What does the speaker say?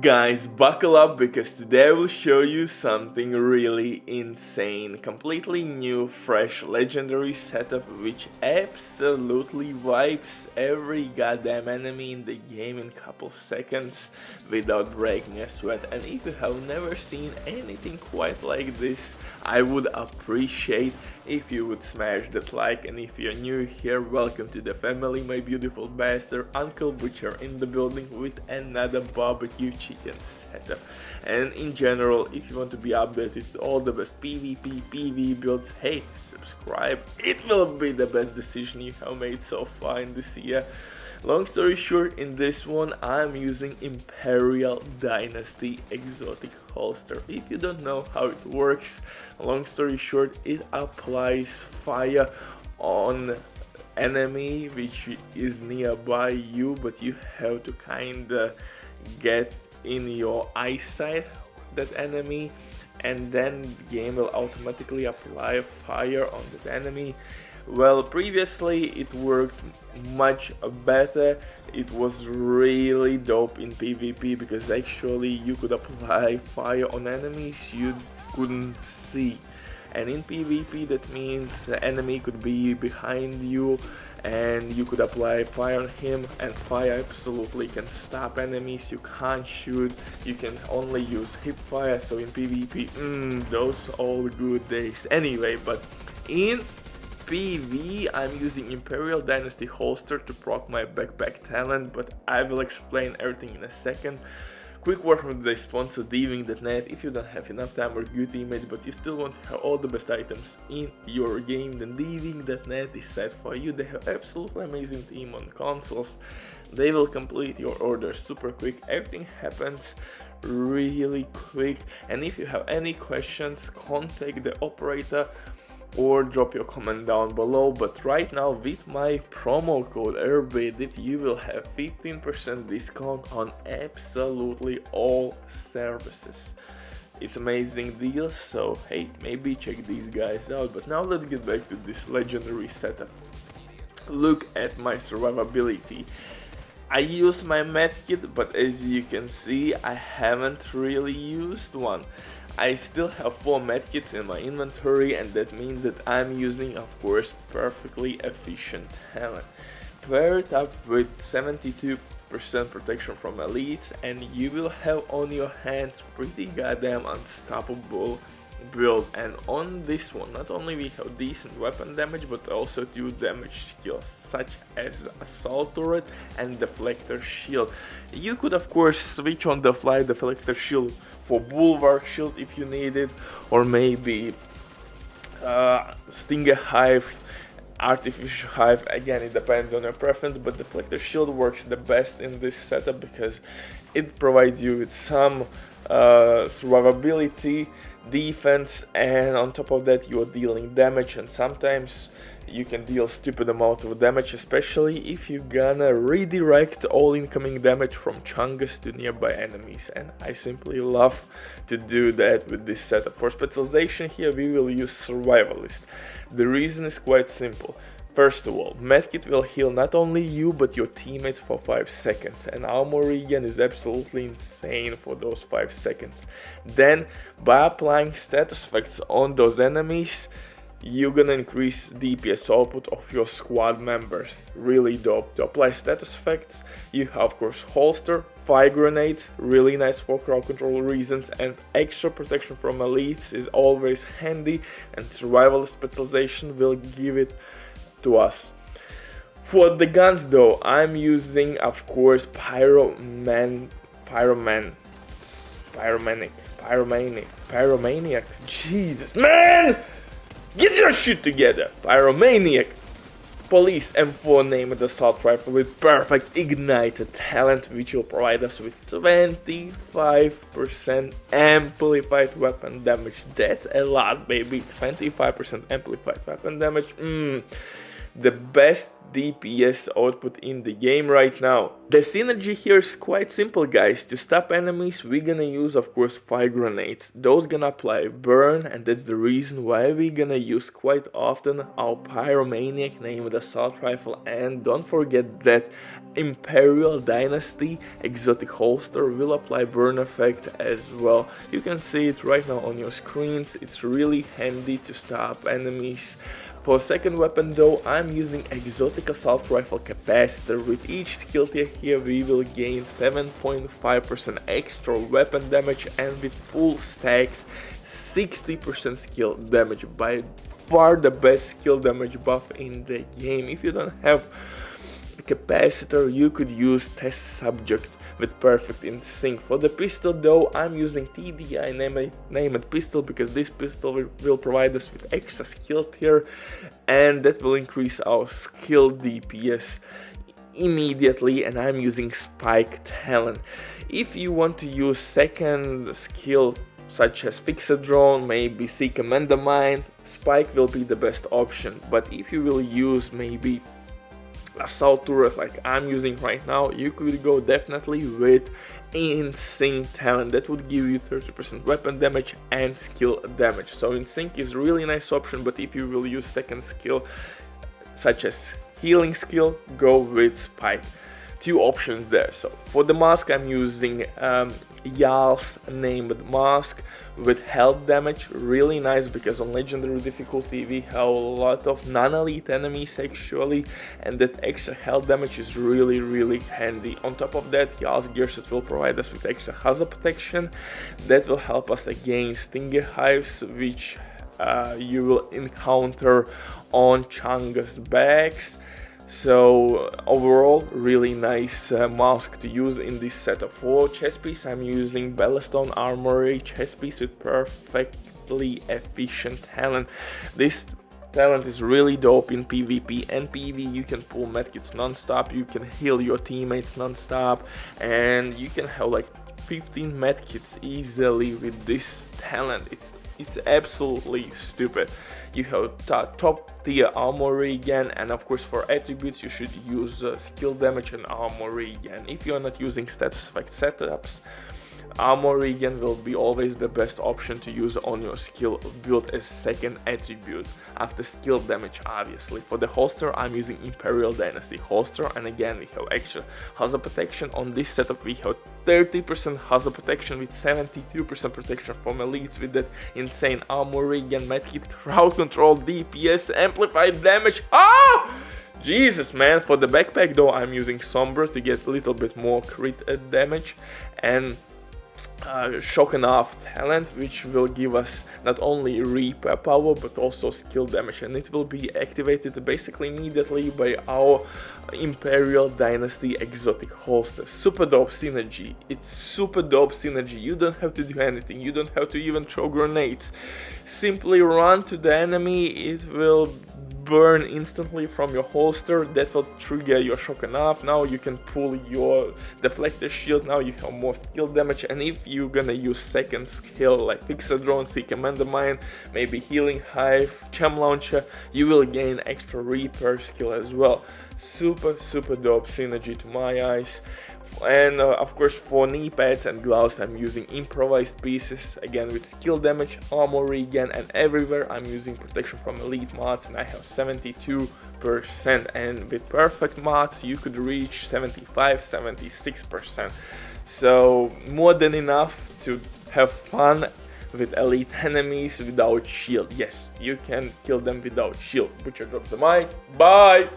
Guys, buckle up because today I will show you something really insane. Completely new, fresh, legendary setup which absolutely wipes every goddamn enemy in the game in couple seconds without breaking a sweat. And if you have never seen anything quite like this, I would appreciate if you would smash that like, and if you're new here, welcome to the family, my beautiful bastard. Uncle Butcher in the building with another barbecue chicken setup. And in general, if you want to be updated with all the best PvP, PvE builds, hey, subscribe. It will be the best decision you have made so far in this year. Long story short, in this one I'm using Imperial Dynasty exotic holster. If you don't know how it works, long story short, it applies fire on enemy which is nearby you, but you have to kinda get in your eyesight that enemy, and then the game will automatically apply fire on that enemy. Well, previously it worked much better. It was really dope in PvP because actually you could apply fire on enemies you couldn't see. And in PvP that means the enemy could be behind you and you could apply fire on him, and fire absolutely can stop enemies. You can't shoot, you can only use hip fire. So in PvP, those all good days. Anyway, but in PV, I'm using Imperial Dynasty holster to proc my backpack talent, but I will explain everything in a second. Quick word from the sponsor Diving.net. If you don't have enough time or good teammates but you still want to have all the best items in your game, then Diving.net is set for you. They have absolutely amazing team on consoles. They will complete your orders super quick. Everything happens really quick, and if you have any questions, contact the operator or drop your comment down below. But right now with my promo code REGEN you will have 15% discount on absolutely all services. It's amazing deals, so hey, maybe check these guys out. But now let's get back to this legendary setup. Look at my survivability. I use my medkit, but as you can see I haven't really used one. I still have 4 medkits in my inventory, and that means that I'm using, of course, perfectly efficient talent. Pair it up with 72% protection from elites and you will have on your hands pretty goddamn unstoppable build. And on this one, not only we have decent weapon damage but also 2 damage skills such as assault turret and deflector shield. You could of course switch on the fly deflector shield for bulwark shield if you need it, or maybe stinger hive, artificial hive. Again, it depends on your preference, but deflector shield works the best in this setup because it provides you with some survivability, defense, and on top of that you are dealing damage, and sometimes you can deal stupid amount of damage, especially if you're gonna redirect all incoming damage from chungus to nearby enemies, and I simply love to do that with this setup. For specialization here we will use survivalist. The reason is quite simple. First of all, medkit will heal not only you but your teammates for 5 seconds, and armor regen is absolutely insane for those 5 seconds. Then by applying status effects on those enemies, you're gonna increase DPS output of your squad members. Really dope. To apply status effects, you have of course holster, fire grenades, really nice for crowd control reasons, and extra protection from elites is always handy, and survival specialization will give it to us. For the guns though, I'm using of course Pyromaniac. Jesus, man! Get your shit together! Pyromaniac! Police M4 named assault rifle with perfect ignited talent, which will provide us with 25% amplified weapon damage. That's a lot, baby. 25% amplified weapon damage. the best DPS output in the game right now. The synergy here is quite simple, guys. To stop enemies, we're gonna use, of course, fire grenades. Those gonna apply burn, and that's the reason why we're gonna use quite often our pyromaniac named assault rifle. And don't forget that Imperial Dynasty exotic holster will apply burn effect as well. You can see it right now on your screens. It's really handy to stop enemies. For second weapon though, I'm using exotic assault rifle capacitor. With each skill tier here we will gain 7.5% extra weapon damage, and with full stacks 60% skill damage. By far the best skill damage buff in the game. If you don't have a capacitor, you could use test subject with perfect in sync. For the pistol though, I'm using TDI named pistol, because this pistol will provide us with extra skill tier, and that will increase our skill DPS immediately. And I'm using spike talent. If you want to use second skill such as fix a drone, maybe seek a mine, spike will be the best option. But if you will use maybe assault turret like I'm using right now, you could go definitely with in-sync talent. That would give you 30% weapon damage and skill damage. So in-sync is really nice option, but if you will use second skill such as healing skill, go with spike. Two options there. So for the mask, I'm using Yal's named mask with health damage. Really nice, because on legendary difficulty we have a lot of non-elite enemies actually, and that extra health damage is really handy. On top of that, Yal's gear set will provide us with extra hazard protection that will help us against stinger hives, which you will encounter on Chang'e's backs. So overall, really nice mask to use in this setup. For chest piece, I'm using Bellastone Armory chest piece with perfectly efficient talent. This talent is really dope in PvP and PvE. You can pull medkits non-stop, you can heal your teammates non-stop, and you can have like 15 medkits easily with this talent. It's absolutely stupid. You have top tier armor regen, and of course for attributes you should use skill damage and armor regen. If you are not using status effect setups, armor regen will be always the best option to use on your skill build as second attribute after skill damage, obviously. For the holster, I'm using Imperial Dynasty holster, and again we have extra hazard protection. On this setup we have 30% hazard protection with 72% protection from elites, with that insane armor regen, medkit, crowd control, DPS, amplified damage. Jesus, man. For the backpack though, I'm using Sombra to get a little bit more crit damage, and shock and off talent, which will give us not only repair power but also skill damage, and it will be activated basically immediately by our Imperial Dynasty exotic holster. Super dope synergy. It's super dope synergy. You don't have to do anything. You don't have to even throw grenades. Simply run to the enemy. It will burn instantly from your holster. That will trigger your shock and off. Now you can pull your deflector shield. Now you have more skill damage, and if you're gonna use second skill like fix a drone, seek a mine, maybe healing hive, chem launcher, you will gain extra repair skill as well. Super dope synergy to my eyes. And of course for knee pads and gloves, I'm using improvised pieces, again with skill damage, armor regen, and everywhere I'm using protection from elite mods, and I have 72%, and with perfect mods you could reach 75-76%. So more than enough to have fun with elite enemies without shield. Yes, you can kill them without shield. Butcher drops the mic. Bye!